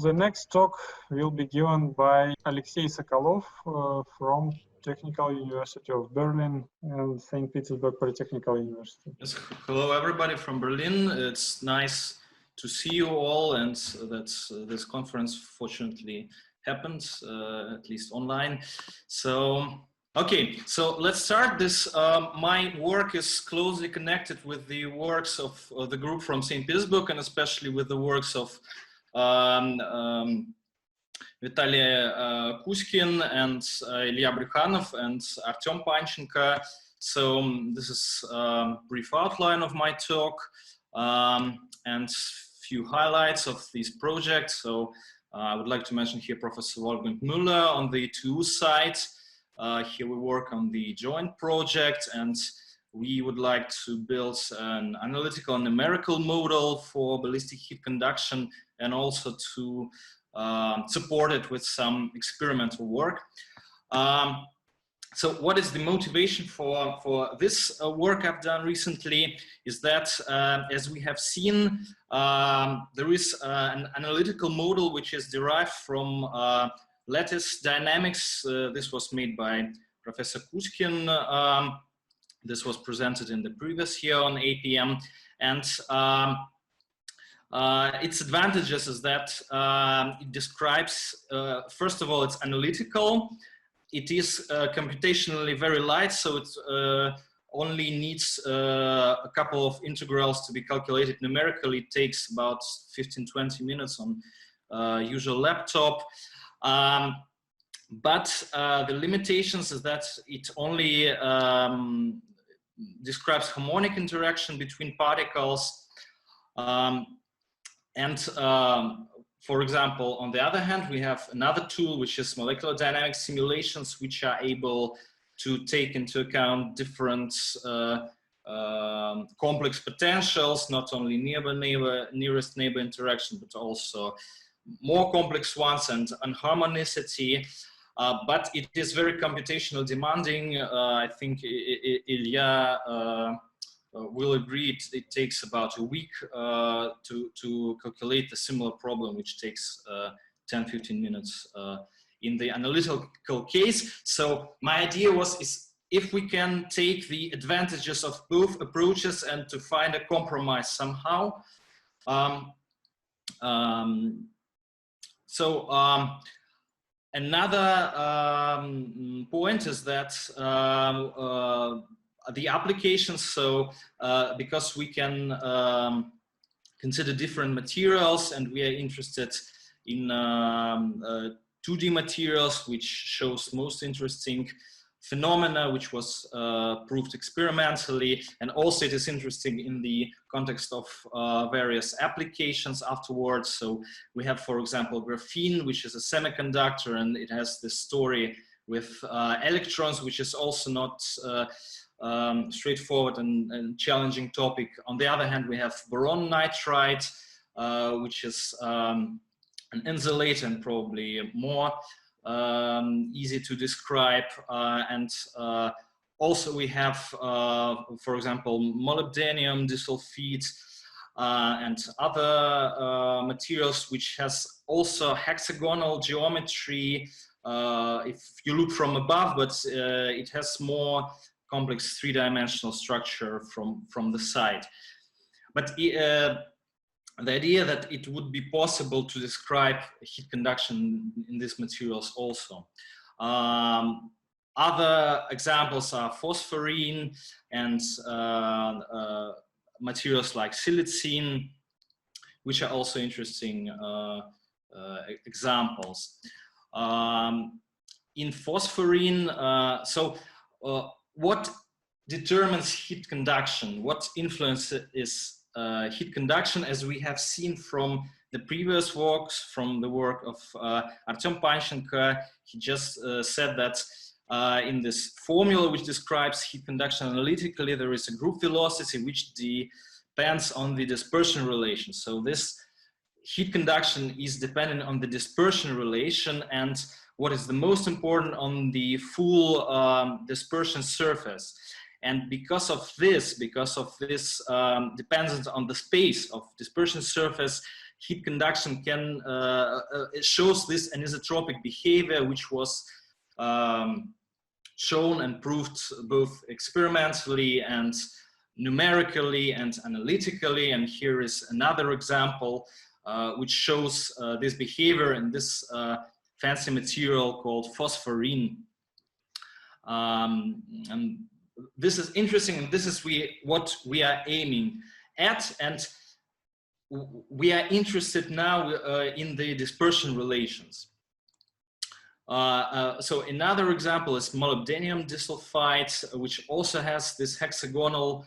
The next talk will be given by Alexey Sokolov from Technical University of Berlin and St. Petersburg Polytechnical University. Yes, hello everybody from Berlin. It's nice to see you all, and that this conference fortunately happened, at least online. So, okay, so let's start this. My work is closely connected with the works of the group from St. Petersburg, and especially with the works of Vitaly Kuzkin and Ilya Brikhanov and Artem Panchenko. So this is a brief outline of my talk and few highlights of these projects. So I would like to mention here Professor Wolfgang Müller on the TU side. Here we work on the joint project, and we would like to build an analytical and numerical model for ballistic heat conduction, and also to support it with some experimental work. So what is the motivation for this work I've done recently is that, as we have seen, there is an analytical model which is derived from lattice dynamics. This was made by Professor Kuzkin. This was presented in the previous year on APM, and its advantages is that it describes, first of all, it's analytical. It is computationally very light, so it only needs a couple of integrals to be calculated numerically. It takes about 15-20 minutes on usual laptop. But the limitations is that it only describes harmonic interaction between particles. For example, on the other hand, we have another tool, which is molecular dynamics simulations, which are able to take into account different complex potentials, not only nearest neighbor interaction, but also more complex ones and harmonicity. But it is very computational demanding. I think Ilya will agree it takes about a week to calculate a similar problem, which takes 10-15 minutes in the analytical case. So my idea is if we can take the advantages of both approaches and to find a compromise somehow. Another point is that the applications, so because we can consider different materials, and we are interested in 2D materials, which shows most interesting phenomena, which was proved experimentally, and also it is interesting in the context of various applications afterwards. So we have, for example, graphene, which is a semiconductor, and it has this story with electrons, which is also not straightforward and challenging topic. On the other hand, we have boron nitride, which is an insulator and probably more easy to describe. Also we have, for example, molybdenum disulfide and other materials which has also hexagonal geometry if you look from above, but it has more complex three-dimensional structure from the side. But the idea that it would be possible to describe heat conduction in these materials also. Other examples are phosphorine and materials like silicene, which are also interesting examples. In phosphorine, what determines heat conduction? What influences heat conduction, as we have seen from the previous works, from the work of Artem Panchenko? He just said that in this formula which describes heat conduction analytically, there is a group velocity which depends on the dispersion relation. So this heat conduction is dependent on the dispersion relation, and what is the most important, on the full dispersion surface. And because of this dependence on the space of dispersion surface, heat conduction can it shows this anisotropic behavior, which was shown and proved both experimentally and numerically and analytically. And here is another example which shows this behavior in this fancy material called phosphorine. And this is interesting, and this is what we are aiming at. And we are interested now in the dispersion relations. So another example is molybdenum disulfide, which also has this hexagonal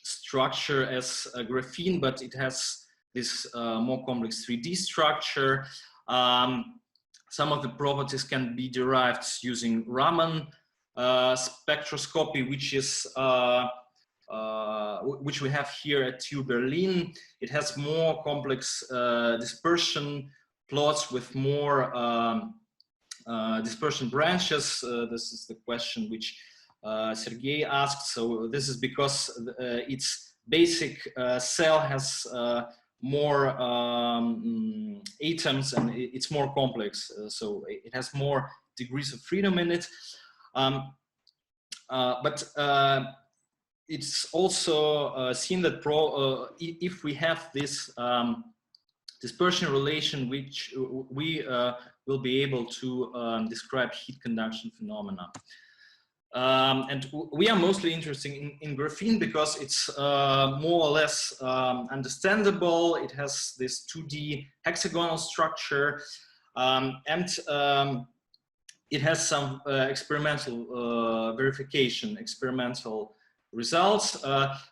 structure as graphene, but it has this more complex 3D structure. Some of the properties can be derived using Raman spectroscopy, which we have here at TU Berlin. It has more complex dispersion plots with more dispersion branches. This is the question which Sergei asked. So this is because its basic cell has more atoms, and it's more complex. So it has more degrees of freedom in it. But it's also seen that if we have this dispersion relation, which we will be able to describe heat conduction phenomena. And we are mostly interested in graphene because it's more or less understandable. It has this 2D hexagonal structure, and it has some experimental verification, experimental results.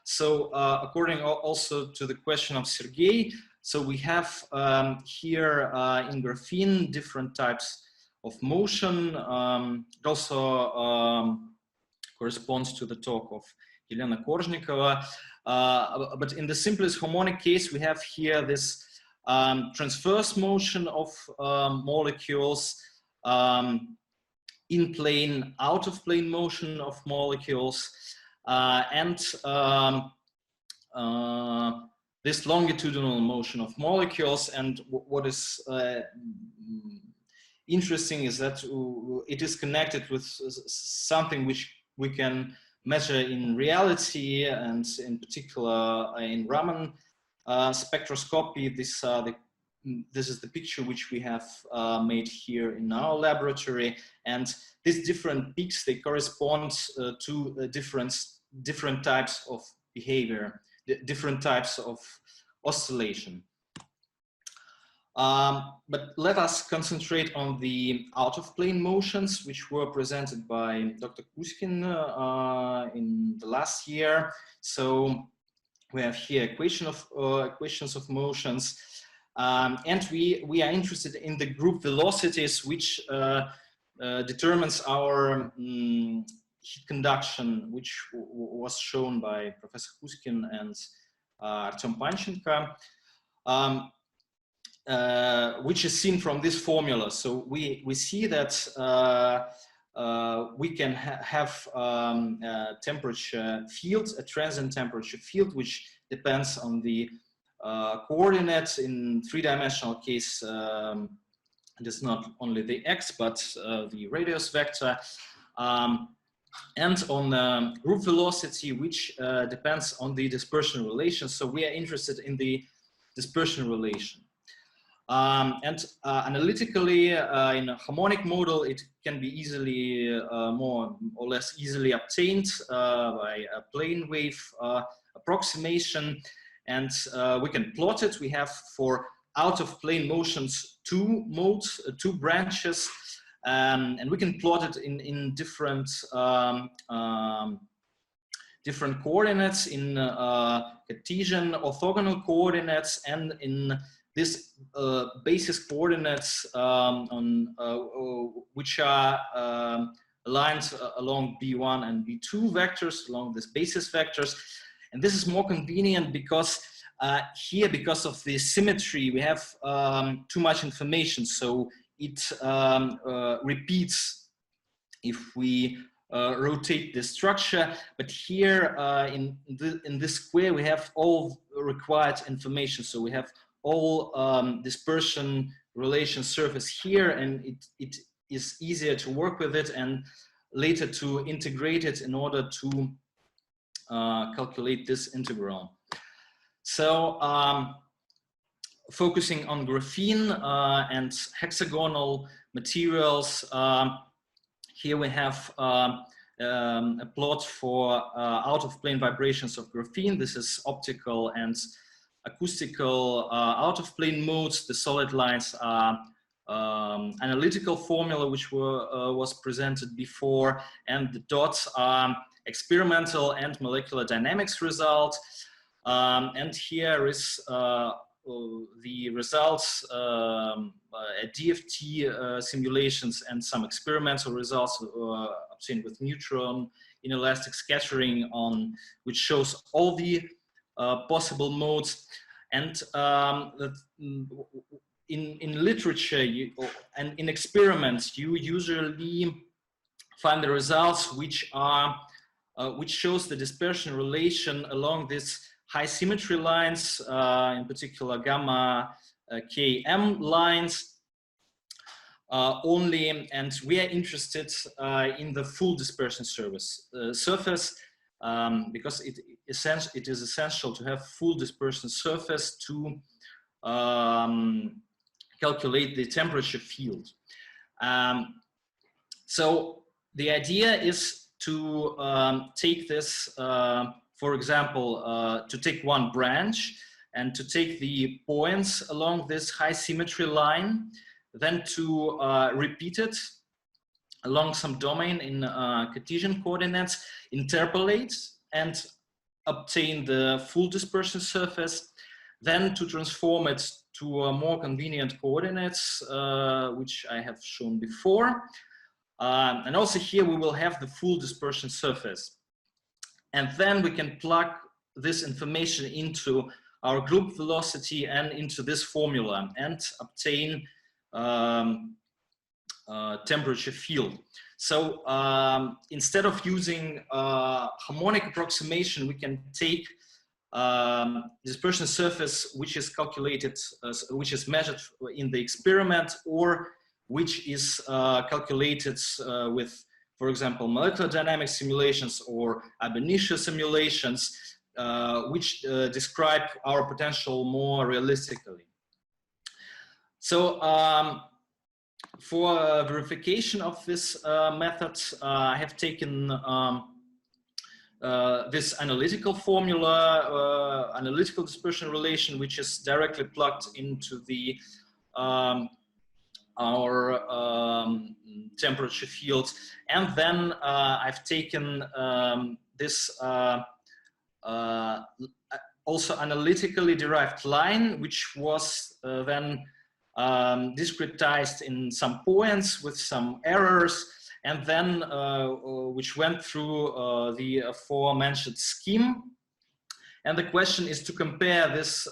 So according also to the question of Sergei, so we have here in graphene different types of motion. It also corresponds to the talk of Elena Korzhnikova. But in the simplest harmonic case, we have here this transverse motion of molecules, in plane, out of plane motion of molecules, and this longitudinal motion of molecules. And what is interesting is that it is connected with something which we can measure in reality, and in particular in Raman spectroscopy. This is the picture which we have made here in our laboratory, and these different peaks, they correspond to different types of behavior, different types of oscillation. But let us concentrate on the out-of-plane motions, which were presented by Dr. Kuzkin in the last year. So we have here equations of motions, and we are interested in the group velocities, which determines our heat conduction, which was shown by Professor Kuzkin and Artyom Panchenko. Which is seen from this formula. So we see that we can have a temperature field, a transient temperature field, which depends on the coordinates. In three-dimensional case, it is not only the x, but the radius vector, and on the group velocity, which depends on the dispersion relation. So we are interested in the dispersion relation. And analytically, in a harmonic model, it can be easily, more or less easily obtained by a plane wave approximation, and we can plot it. We have for out-of-plane motions two modes, two branches, and we can plot it in different different coordinates, in Cartesian orthogonal coordinates, and in this basis coordinates which are aligned along B1 and B2 vectors, along this basis vectors. And this is more convenient because here, because of the symmetry, we have too much information. So it repeats if we rotate the structure, but here in this square we have all required information. So we have all dispersion relation surface here, and it is easier to work with it and later to integrate it in order to calculate this integral. So focusing on graphene and hexagonal materials, here we have a plot for out-of-plane vibrations of graphene. This is optical and acoustical out-of-plane modes. The solid lines are analytical formula, which was presented before, and the dots are experimental and molecular dynamics result. And here is the results, DFT simulations and some experimental results obtained with neutron inelastic scattering, on which shows all the possible modes. And in literature and in experiments, you usually find the results which are which shows the dispersion relation along this high symmetry lines, in particular gamma K.M lines only, and we are interested in the full dispersion surface because it is essential to have full dispersion surface to calculate the temperature field. So the idea is to take this, for example, to take one branch and to take the points along this high symmetry line, then to repeat it along some domain in Cartesian coordinates, interpolate and obtain the full dispersion surface, then to transform it to more convenient coordinates, which I have shown before. And also here we will have the full dispersion surface. And then we can plug this information into our group velocity and into this formula and obtain temperature field. So instead of using harmonic approximation, we can take dispersion surface which is calculated, which is measured in the experiment, or which is calculated with, for example, molecular dynamics simulations or ab initio simulations, which describe our potential more realistically. So for verification of this method, I have taken this analytical formula, analytical dispersion relation, which is directly plugged into the our temperature field, and then I've taken this also analytically derived line, which was then discretized in some points with some errors, and then which went through the aforementioned scheme. And the question is to compare this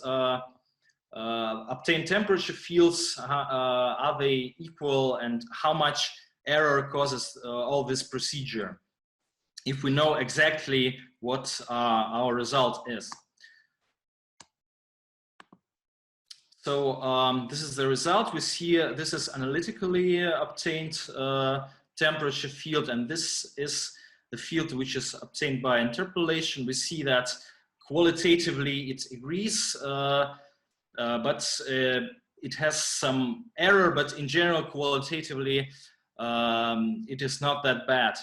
obtained temperature fields, are they equal, and how much error causes all this procedure, if we know exactly what our result is. So this is the result. We see this is analytically obtained temperature field, and this is the field which is obtained by interpolation. We see that qualitatively it agrees, but it has some error, but in general, qualitatively, it is not that bad.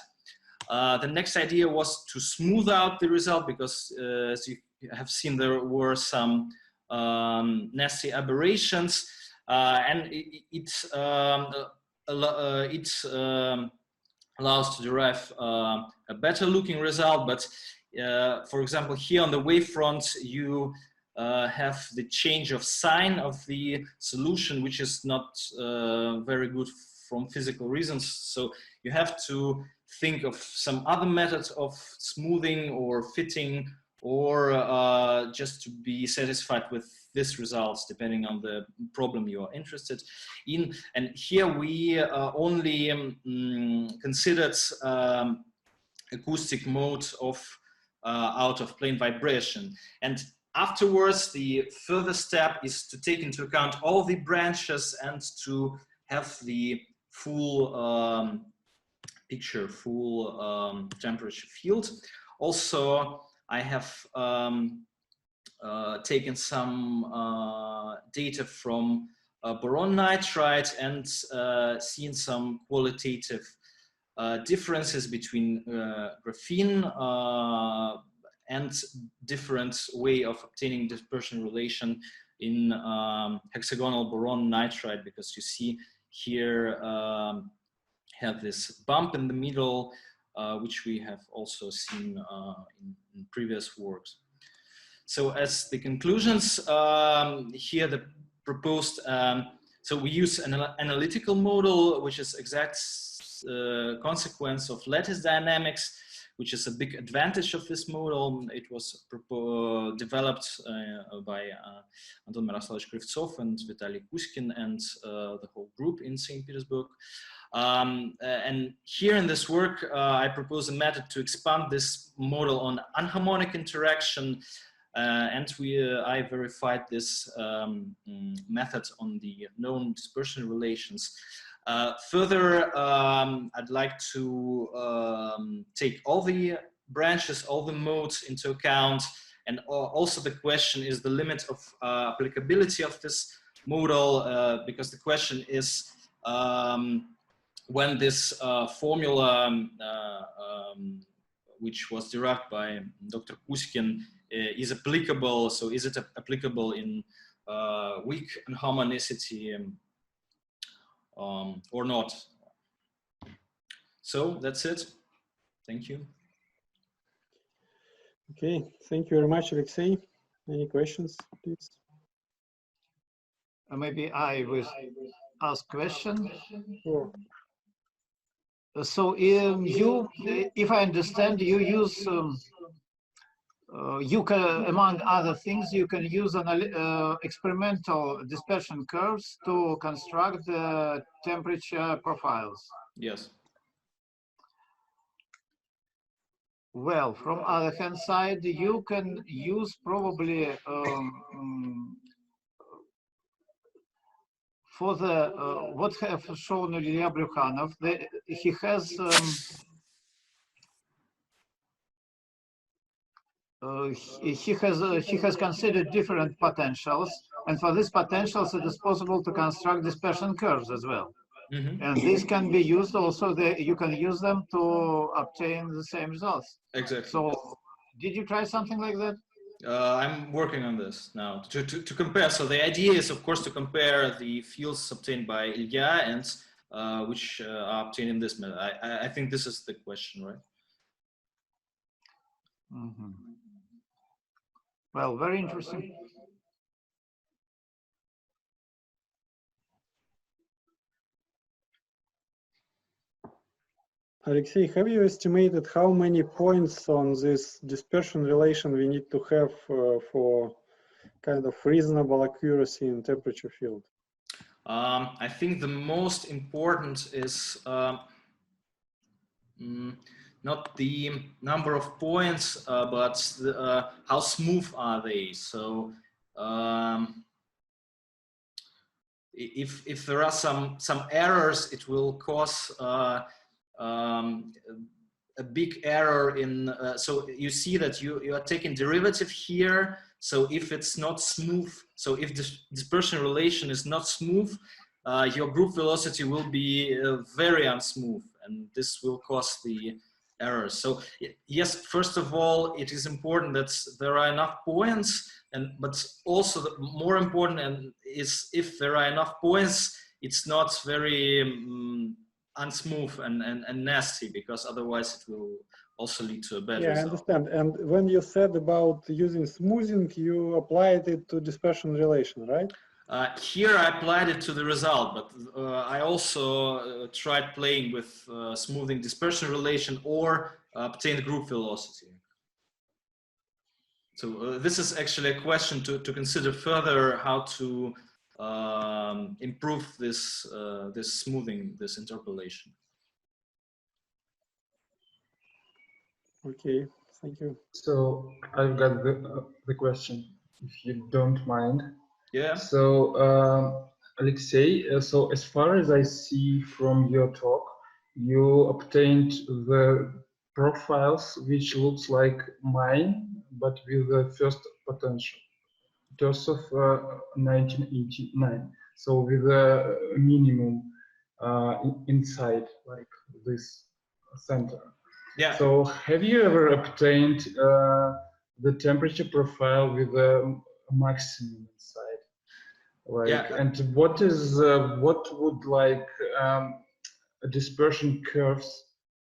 The next idea was to smooth out the result, because as you have seen, there were some nasty aberrations, and it allows to derive a better looking result. But for example, here on the wavefront, you have the change of sign of the solution, which is not very good from physical reasons. So you have to think of some other methods of smoothing or fitting, or just to be satisfied with this results, depending on the problem you are interested in. And here we only considered acoustic mode of out of plane vibration. And afterwards, the further step is to take into account all the branches and to have the full picture, full temperature field. Also, I have taken some data from boron nitride and seen some qualitative differences between graphene and different way of obtaining dispersion relation in hexagonal boron nitride, because you see here have this bump in the middle, which we have also seen in previous works. So as the conclusions, here the proposed, so we use an analytical model, which is exact consequence of lattice dynamics, which is a big advantage of this model. It was developed by Anton Miroslavich Krivtsov and Vitaly Kuzkin and the whole group in St. Petersburg. And here in this work, I propose a method to expand this model on anharmonic interaction, and I verified this method on the known dispersion relations. Further, I'd like to take all the branches, all the modes into account, and also the question is the limit of applicability of this model, because the question is when this formula, which was derived by Dr. Kuzkin, is applicable. So is it applicable in weak inharmonicity or not? So that's it. Thank you. Okay, thank you very much, Alexey. Any questions, please? Maybe I will ask question. Sure. So if I understand, you use you can, among other things, you can use experimental dispersion curves to construct the temperature profiles. Yes. Well, from other hand side, you can use probably for the what have shown Ilya Brukhanov, he has considered different potentials, and for these potentials it is possible to construct dispersion curves as well. Mm-hmm. And these can be used also, you can use them to obtain the same results. Exactly. So did you try something like that? I'm working on this now to compare. So the idea is, of course, to compare the fields obtained by Ilya and which are obtained in this method. I think this is the question, right? Mm-hmm. Well, very interesting. Alexey, have you estimated how many points on this dispersion relation we need to have for kind of reasonable accuracy in temperature field? I think the most important is not the number of points, but how smooth are they. So if there are some errors, it will cause a big error in. So you see that you are taking derivative here. So if it's not smooth, so if the dispersion relation is not smooth, your group velocity will be very unsmooth, and this will cause the errors. So yes, first of all, it is important that there are enough points, but also the more important is if there are enough points, it's not very unsmooth and nasty, because otherwise it will also lead to a bad result. I understand. And when you said about using smoothing, you applied it to dispersion relation, right? Here I applied it to the result, but I also tried playing with smoothing dispersion relation or obtained group velocity. So this is actually a question to consider further, how to improve this this smoothing, this interpolation. Okay, thank you. So I've got the question, if you don't mind. Yeah. So Alexei, so as far as I see from your talk, you obtained the profiles which looks like mine, but with the first potential. First of 1989. So with a minimum inside, like this center. Yeah. So have you ever obtained the temperature profile with a maximum inside? Like, yeah. And what is what would like a dispersion curves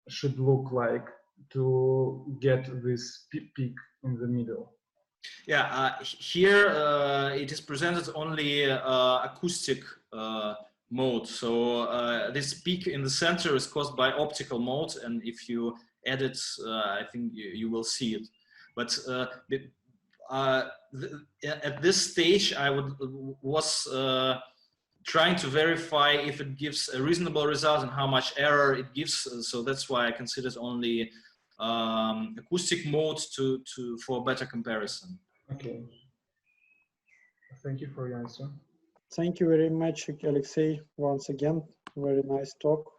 should look like to get this peak in the middle? Yeah, here it is presented only acoustic mode. So this peak in the center is caused by optical mode, and if you add it, I think you will see it. But at this stage, I was trying to verify if it gives a reasonable result and how much error it gives. So that's why I considered only acoustic mode for better comparison. Okay. Thank you for your answer. Thank you very much, Alexei, once again. Very nice talk.